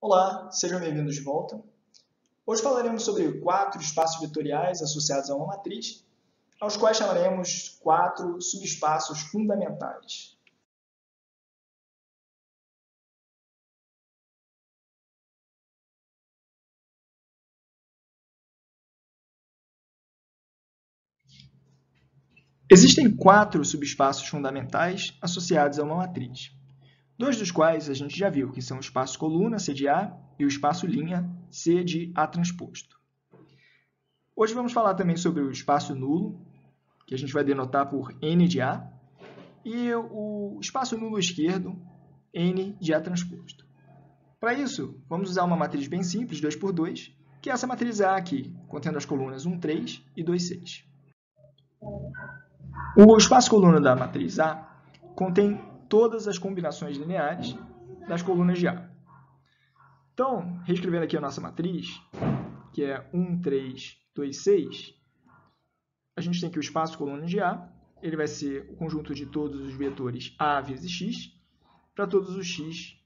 Olá, sejam bem-vindos de volta. Hoje falaremos sobre 4 espaços vetoriais associados a uma matriz, aos quais chamaremos 4 subespaços fundamentais. Existem 4 subespaços fundamentais associados a uma matriz. 2 dos quais a gente já viu, que são o espaço coluna, C de A, e o espaço linha, C de A transposto. Hoje vamos falar também sobre o espaço nulo, que a gente vai denotar por N de A, e o espaço nulo esquerdo, N de A transposto. Para isso, vamos usar uma matriz bem simples, 2 por 2, que é essa matriz A aqui, contendo as colunas 1, 3 e 2, 6. O espaço coluna da matriz A contém todas as combinações lineares das colunas de A. Então, reescrevendo aqui a nossa matriz, que é 1, 3, 2, 6, a gente tem aqui o espaço coluna de A, ele vai ser o conjunto de todos os vetores A vezes X, para todos os X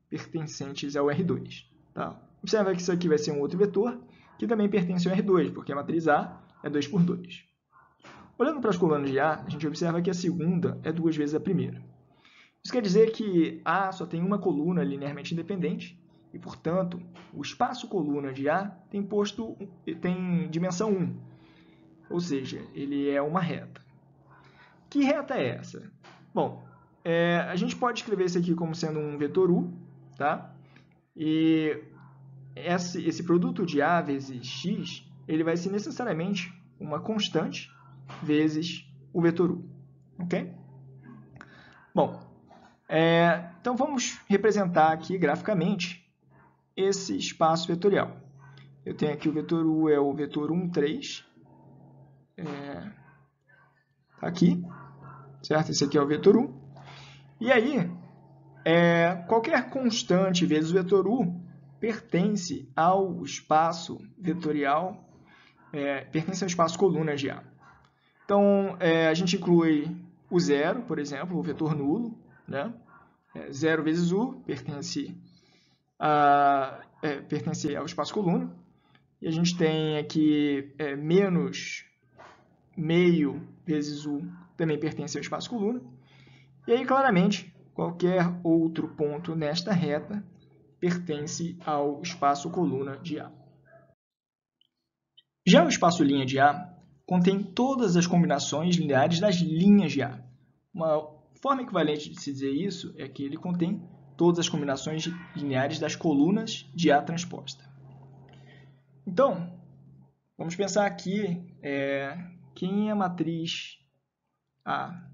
pertencentes ao R2. Tá? Observa que isso aqui vai ser um outro vetor, que também pertence ao R2, porque a matriz A é 2 por 2. Olhando para as colunas de A, a gente observa que a segunda é 2 vezes a primeira. Isso quer dizer que A só tem uma coluna linearmente independente, e, portanto, o espaço coluna de A tem dimensão 1, ou seja, ele é uma reta. Que reta é essa? Bom, a gente pode escrever isso aqui como sendo um vetor U, tá? E esse produto de A vezes X, ele vai ser necessariamente uma constante vezes o vetor U, ok? Bom, então vamos representar aqui graficamente esse espaço vetorial. Eu tenho aqui o vetor U, é o vetor 1, 3, aqui, certo? Esse aqui é o vetor U. E aí, qualquer constante vezes o vetor U pertence ao espaço vetorial, pertence ao espaço coluna de A. Então, a gente inclui o zero, por exemplo, o vetor nulo, né? 0 vezes U pertence ao espaço coluna. E a gente tem aqui menos meio vezes U também pertence ao espaço coluna. E aí, claramente, qualquer outro ponto nesta reta pertence ao espaço coluna de A. Já o espaço linha de A contém todas as combinações lineares das linhas de A. Uma forma equivalente de se dizer isso é que ele contém todas as combinações lineares das colunas de A transposta. Então, vamos pensar aqui quem é a matriz A.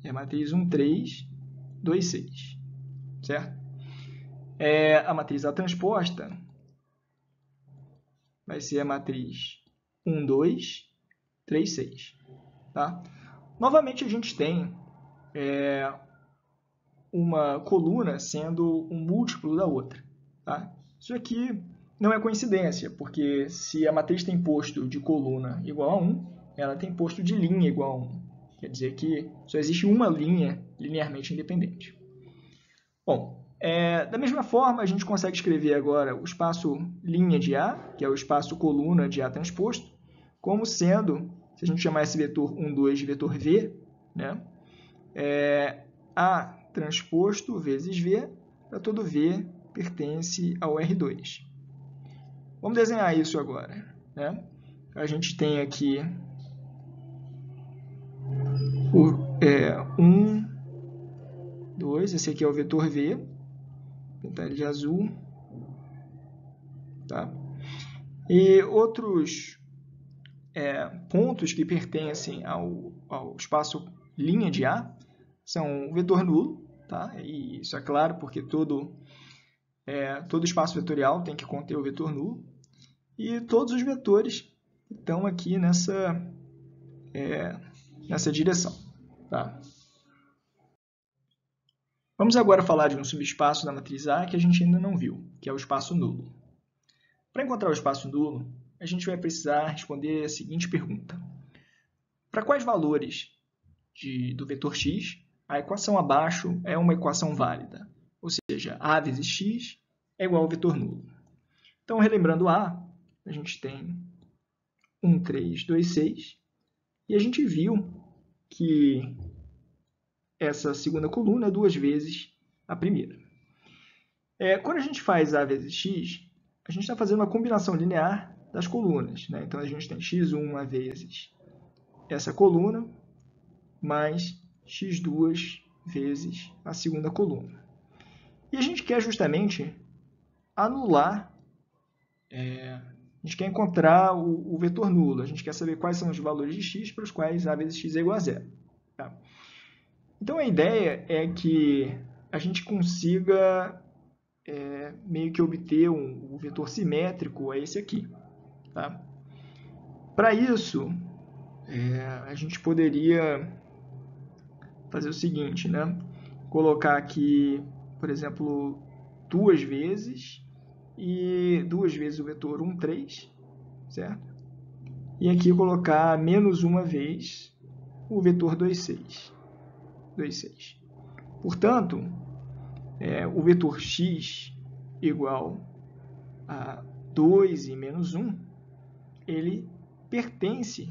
É a matriz 1, 3, 2, 6, certo? A matriz A transposta vai ser a matriz 1, 2, 3, 6. Tá? Novamente, a gente tem uma coluna sendo um múltiplo da outra. Tá? Isso aqui não é coincidência, porque se a matriz tem posto de coluna igual a 1, ela tem posto de linha igual a 1. Quer dizer que só existe uma linha linearmente independente. Bom, da mesma forma, a gente consegue escrever agora o espaço linha de A, que é o espaço coluna de A transposto, como sendo, se a gente chamar esse vetor 1, 2 de vetor V, né? A transposto vezes V, para todo V pertence ao R2. Vamos desenhar isso agora. Né? A gente tem aqui o 1, 2, esse aqui é o vetor V, vou pintar ele de azul. Tá? E outros pontos que pertencem ao espaço linha de A são o vetor nulo, tá? E isso é claro porque todo espaço vetorial tem que conter o vetor nulo, e todos os vetores que estão aqui nessa direção. Tá? Vamos agora falar de um subespaço da matriz A que a gente ainda não viu, que é o espaço nulo. Para encontrar o espaço nulo, a gente vai precisar responder a seguinte pergunta. Para quais valores do vetor x, a equação abaixo é uma equação válida? Ou seja, A vezes x é igual ao vetor nulo. Então, relembrando A, a gente tem 1, 3, 2, 6, e a gente viu que essa segunda coluna é 2 vezes a primeira. Quando a gente faz A vezes X, a gente está fazendo uma combinação linear das colunas, né? Então, a gente tem x1 vezes essa coluna, mais x2 vezes a segunda coluna. E a gente quer justamente anular, a gente quer encontrar o vetor nulo, a gente quer saber quais são os valores de x para os quais A vezes x é igual a zero. Tá? Então, a ideia é que a gente consiga meio que obter um vetor simétrico a esse aqui. Tá? Para isso, a gente poderia fazer o seguinte, né? Colocar aqui, por exemplo, 2 vezes e 2 vezes o vetor 1, 3, certo? E aqui colocar menos uma vez o vetor 2, 6. 2, 6. Portanto, o vetor x igual a 2 e menos 1, ele pertence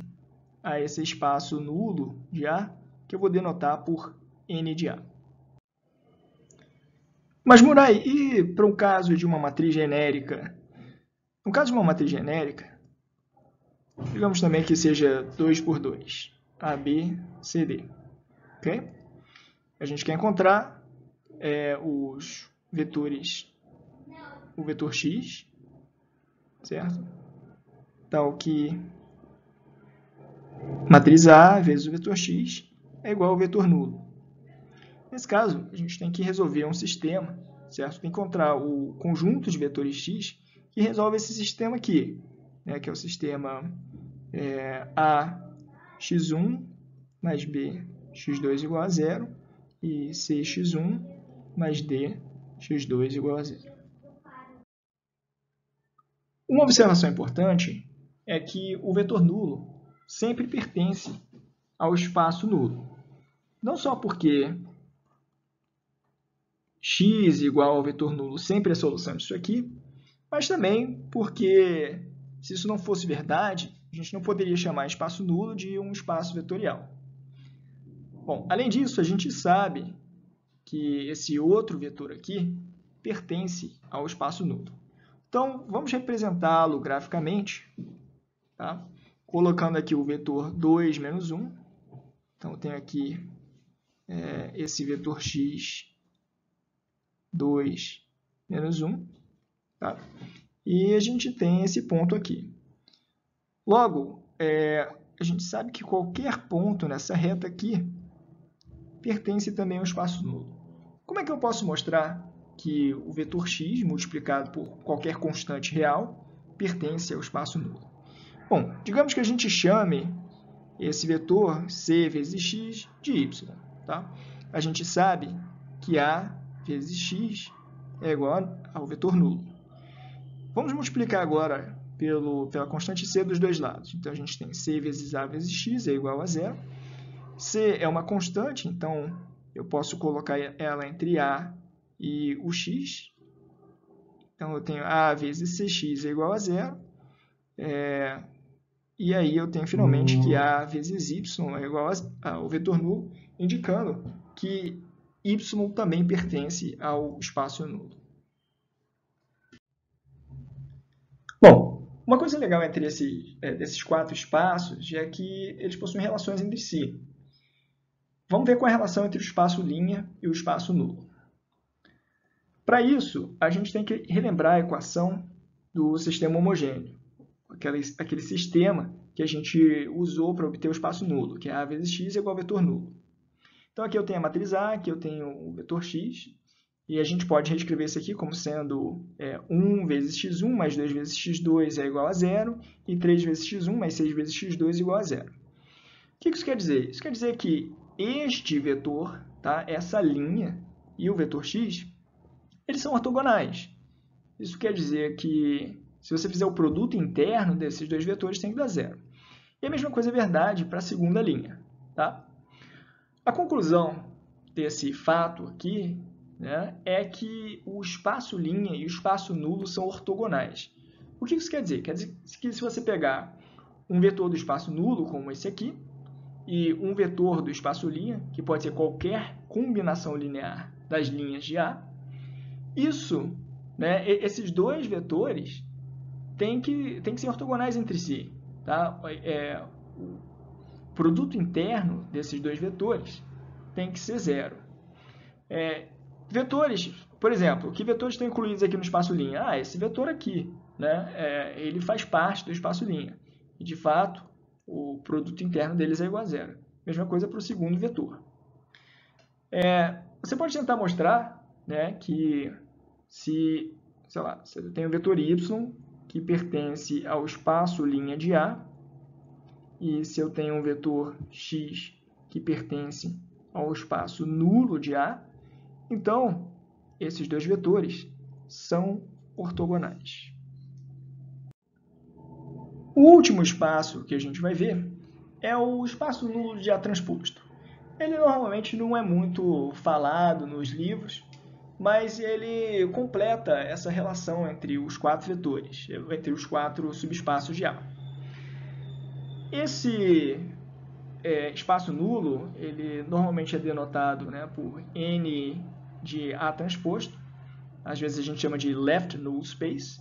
a esse espaço nulo de A, que eu vou denotar por n de A. Mas, Murai, e para um caso de uma matriz genérica? No caso de uma matriz genérica, digamos também que seja 2 por 2, A, B, C, D. Okay? A gente quer encontrar os vetores, o vetor x, certo? Tal que matriz A vezes o vetor x é igual ao vetor nulo. Nesse caso, a gente tem que resolver um sistema, certo? Tem que encontrar o conjunto de vetores x que resolve esse sistema aqui, né? Que é o sistema A x1 mais B x2 igual a zero e C x1 mais D x2 igual a zero. Uma observação importante é que o vetor nulo sempre pertence ao espaço nulo. Não só porque x igual ao vetor nulo sempre é a solução disso aqui, mas também porque, se isso não fosse verdade, a gente não poderia chamar espaço nulo de um espaço vetorial. Bom, além disso, a gente sabe que esse outro vetor aqui pertence ao espaço nulo. Então, vamos representá-lo graficamente, tá? Colocando aqui o vetor 2 menos 1. Então, eu tenho aqui esse vetor x 2 menos 1. Tá? E a gente tem esse ponto aqui. Logo, a gente sabe que qualquer ponto nessa reta aqui pertence também ao espaço nulo. Como é que eu posso mostrar que o vetor x multiplicado por qualquer constante real pertence ao espaço nulo? Bom, digamos que a gente chame esse vetor c vezes x de y. Tá? A gente sabe que a vezes x é igual ao vetor nulo. Vamos multiplicar agora pela constante c dos dois lados. Então, a gente tem c vezes a vezes x é igual a zero. C é uma constante, então eu posso colocar ela entre a e o x. Então, eu tenho a vezes cx é igual a zero. E aí eu tenho finalmente que a vezes y é igual ao vetor nulo, indicando que y também pertence ao espaço nulo. Bom, uma coisa legal entre desses 4 espaços é que eles possuem relações entre si. Vamos ver qual é a relação entre o espaço linha e o espaço nulo. Para isso, a gente tem que relembrar a equação do sistema homogêneo, aquele sistema que a gente usou para obter o espaço nulo, que é A vezes x é igual ao vetor nulo. Então, aqui eu tenho a matriz A, aqui eu tenho o vetor x, e a gente pode reescrever isso aqui como sendo 1 vezes x1 mais 2 vezes x2 é igual a zero, e 3 vezes x1 mais 6 vezes x2 é igual a zero. O que isso quer dizer? Isso quer dizer que este vetor, tá, essa linha e o vetor x, eles são ortogonais. Isso quer dizer que, se você fizer o produto interno desses dois vetores, tem que dar zero. E a mesma coisa é verdade para a segunda linha. Tá? A conclusão desse fato aqui, né, é que o espaço linha e o espaço nulo são ortogonais. O que isso quer dizer? Quer dizer que se você pegar um vetor do espaço nulo, como esse aqui, e um vetor do espaço linha, que pode ser qualquer combinação linear das linhas de A, isso, né, esses dois vetores têm que ser ortogonais entre si. Tá? O produto interno desses dois vetores tem que ser zero. Vetores, por exemplo, que vetores estão incluídos aqui no espaço linha? Esse vetor aqui, né, ele faz parte do espaço linha. E, de fato, o produto interno deles é igual a zero. Mesma coisa para o segundo vetor. Você pode tentar mostrar, né, que se eu tenho um vetor y que pertence ao espaço linha de A, e se eu tenho um vetor x que pertence ao espaço nulo de A, então esses dois vetores são ortogonais. O último espaço que a gente vai ver é o espaço nulo de A transposto. Ele normalmente não é muito falado nos livros, mas ele completa essa relação entre os quatro vetores, entre os quatro subespaços de A. Esse espaço nulo, ele normalmente é denotado, né, por N de A transposto, às vezes a gente chama de left null space,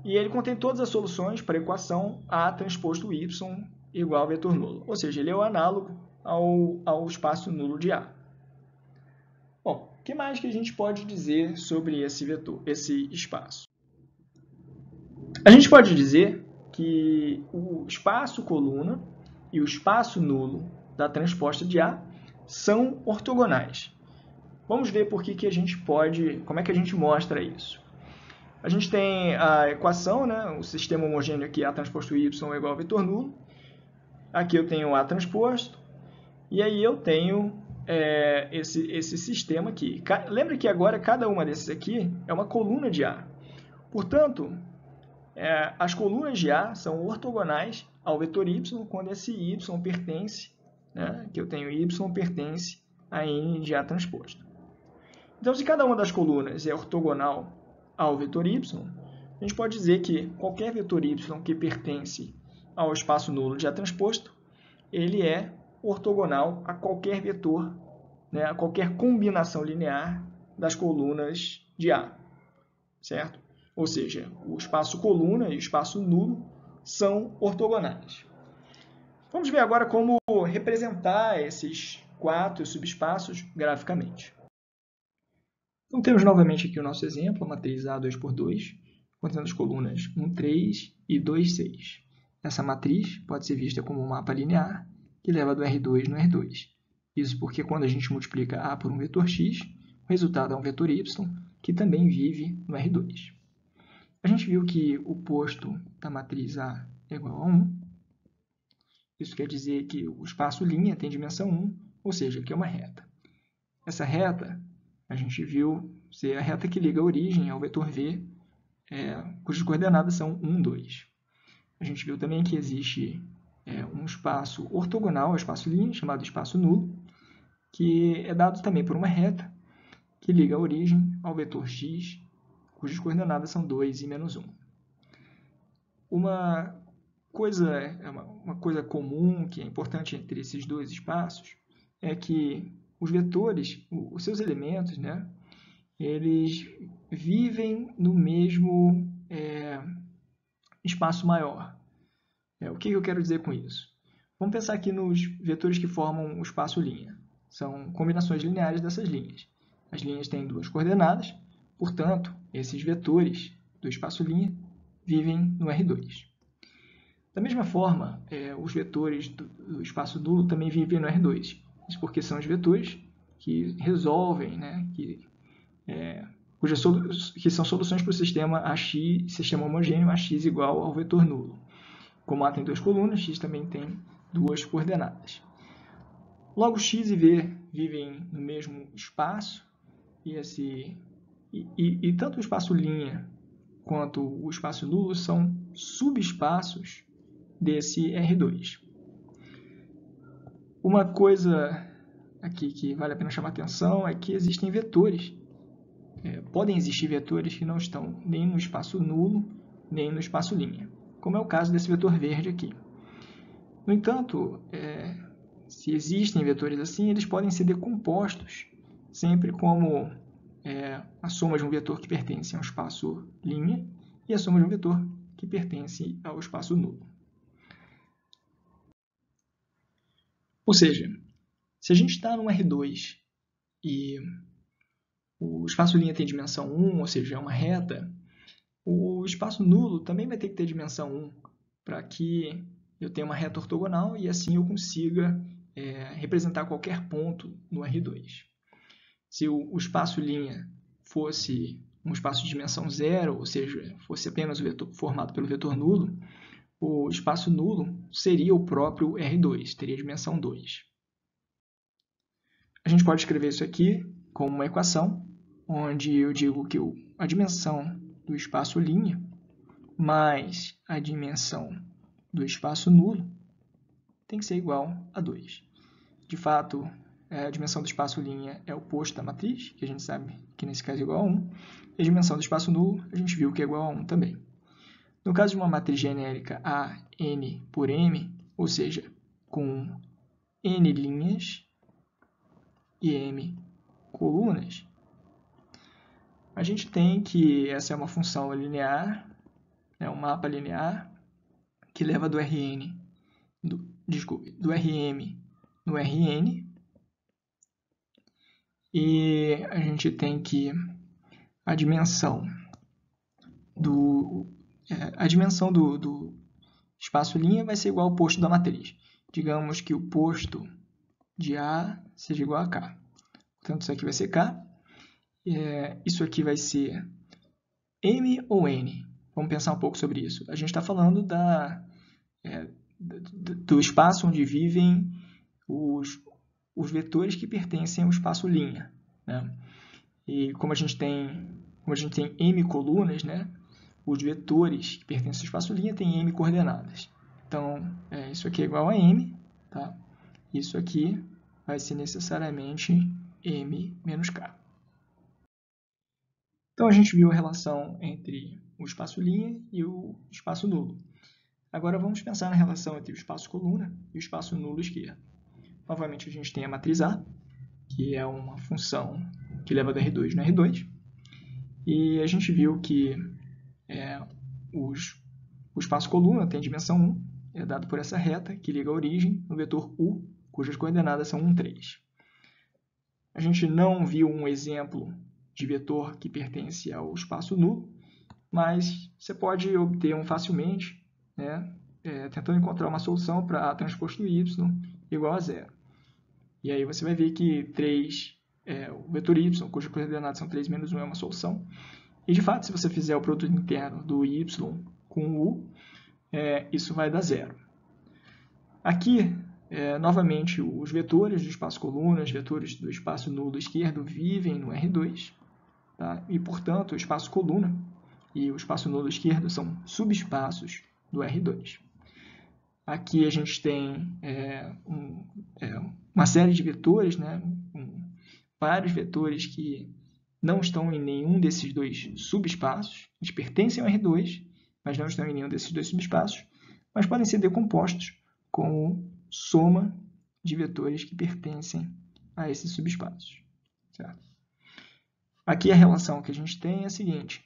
e ele contém todas as soluções para a equação A transposto Y igual ao vetor nulo, ou seja, ele é o análogo ao espaço nulo de A. Bom, o que mais que a gente pode dizer sobre esse vetor, esse espaço? A gente pode dizer que o espaço coluna e o espaço nulo da transposta de A são ortogonais. Vamos ver por que a gente pode, como é que a gente mostra isso. A gente tem a equação, né, o sistema homogêneo aqui, A transposto Y é igual ao vetor nulo. Aqui eu tenho A transposto, e aí eu tenho esse sistema aqui. Lembra que agora cada uma desses aqui é uma coluna de A. Portanto, as colunas de A são ortogonais ao vetor Y quando esse Y pertence, né, que eu tenho Y pertence a N de A transposto. Então, se cada uma das colunas é ortogonal ao vetor Y, a gente pode dizer que qualquer vetor Y que pertence ao espaço nulo de A transposto, ele é ortogonal a qualquer vetor, né, a qualquer combinação linear das colunas de A, certo? Ou seja, o espaço coluna e o espaço nulo são ortogonais. Vamos ver agora como representar esses quatro subespaços graficamente. Então, temos novamente aqui o nosso exemplo, a matriz A 2x2, contendo as colunas 1, 3 e 2, 6. Essa matriz pode ser vista como um mapa linear que leva do R2 no R2. Isso porque quando a gente multiplica A por um vetor x, o resultado é um vetor y que também vive no R2. A gente viu que o posto da matriz A é igual a 1. Isso quer dizer que o espaço linha tem dimensão 1, ou seja, que é uma reta. Essa reta a gente viu ser a reta que liga a origem ao vetor v, cujas coordenadas são 1, 2. A gente viu também que existe um espaço ortogonal ao espaço linha, chamado espaço nulo, que é dado também por uma reta que liga a origem ao vetor x, cujas coordenadas são 2 e menos 1. Uma coisa comum que é importante entre esses dois espaços é que os vetores, os seus elementos, né, eles vivem no mesmo espaço maior. O que eu quero dizer com isso? Vamos pensar aqui nos vetores que formam o espaço linha. São combinações lineares dessas linhas. As linhas têm duas coordenadas, portanto, esses vetores do espaço linha vivem no R2. Da mesma forma, os vetores do espaço nulo também vivem no R2. Isso porque são os vetores que resolvem, né, que são soluções para o sistema AX, sistema homogêneo AX igual ao vetor nulo. Como A tem duas colunas, X também tem duas coordenadas. Logo, X e V vivem no mesmo espaço, e tanto o espaço linha quanto o espaço nulo são subespaços desse R2. Uma coisa aqui que vale a pena chamar atenção é que existem vetores. Podem existir vetores que não estão nem no espaço nulo, nem no espaço linha, como é o caso desse vetor verde aqui. No entanto, se existem vetores assim, eles podem ser decompostos sempre como a soma de um vetor que pertence ao espaço linha e a soma de um vetor que pertence ao espaço nulo. Ou seja, se a gente está no R2 e o espaço linha tem dimensão 1, ou seja, é uma reta, o espaço nulo também vai ter que ter dimensão 1 para que eu tenha uma reta ortogonal e assim eu consiga representar qualquer ponto no R2. Se o espaço linha fosse um espaço de dimensão 0, ou seja, fosse apenas o vetor formado pelo vetor nulo, o espaço nulo seria o próprio R2, teria dimensão 2. A gente pode escrever isso aqui como uma equação, onde eu digo que a dimensão do espaço linha mais a dimensão do espaço nulo tem que ser igual a 2. De fato, a dimensão do espaço linha é o oposto da matriz, que a gente sabe que nesse caso é igual a 1, e a dimensão do espaço nulo a gente viu que é igual a 1 também. No caso de uma matriz genérica A, n por m, ou seja, com n linhas e m colunas, a gente tem que essa é uma função linear, um mapa linear, que leva do Rn, do Rm no Rn, e a gente tem que a dimensão do espaço linha vai ser igual ao posto da matriz. Digamos que o posto de A seja igual a K. Portanto, isso aqui vai ser K. Isso aqui vai ser M ou N? Vamos pensar um pouco sobre isso. A gente está falando do espaço onde vivem os vetores que pertencem ao espaço linha, né? E como a gente tem m colunas, né? Os vetores que pertencem ao espaço linha têm m coordenadas. Então, isso aqui é igual a m, tá? Isso aqui vai ser necessariamente m menos k. Então, a gente viu a relação entre o espaço linha e o espaço nulo. Agora, vamos pensar na relação entre o espaço coluna e o espaço nulo esquerdo. Novamente, a gente tem a matriz A, que é uma função que leva do R2 no R2. E a gente viu que o espaço coluna tem dimensão 1, é dado por essa reta que liga a origem no vetor U, cujas coordenadas são 1, 3. A gente não viu um exemplo de vetor que pertence ao espaço nulo, mas você pode obter um facilmente, né, tentando encontrar uma solução para A transposto Y igual a 0. E aí você vai ver que 3, o vetor Y, cujas coordenadas são 3 menos 1, é uma solução. E, de fato, se você fizer o produto interno do y com o u, isso vai dar 0. Aqui, novamente, os vetores do espaço coluna, os vetores do espaço nulo esquerdo vivem no R2, tá? E, portanto, o espaço coluna e o espaço nulo esquerdo são subespaços do R2. Aqui a gente tem uma série de vetores, né? Vários vetores que não estão em nenhum desses dois subespaços. Eles pertencem ao R2, mas não estão em nenhum desses dois subespaços, mas podem ser decompostos como soma de vetores que pertencem a esses subespaços. Certo? Aqui a relação que a gente tem é a seguinte: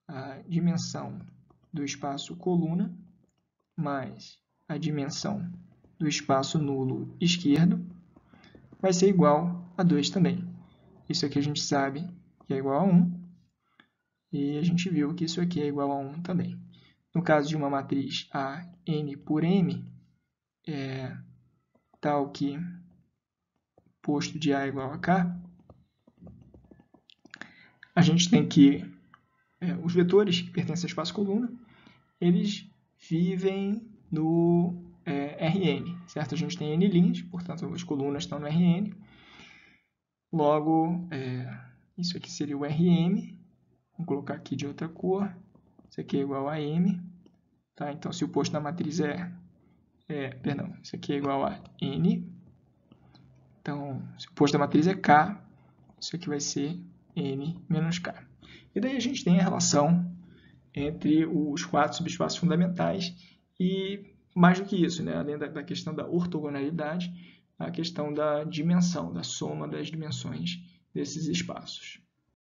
a dimensão do espaço coluna mais a dimensão do espaço nulo esquerdo vai ser igual a 2 também. Isso aqui a gente sabe que é igual a 1, e a gente viu que isso aqui é igual a 1 também. No caso de uma matriz A, n por m, tal que posto de A igual a K, a gente tem que os vetores que pertencem ao espaço coluna, eles vivem no Rn, certo? A gente tem n linhas, portanto as colunas estão no Rn. Logo, isso aqui seria o Rm. Vamos colocar aqui de outra cor. Isso aqui é igual a m. Tá? Então, se o posto da matriz isso aqui é igual a n. Então, se o oposto da matriz é K, isso aqui vai ser N menos K. E daí a gente tem a relação entre os 4 subespaços fundamentais e, mais do que isso, né, além da questão da ortogonalidade, a questão da dimensão, da soma das dimensões desses espaços.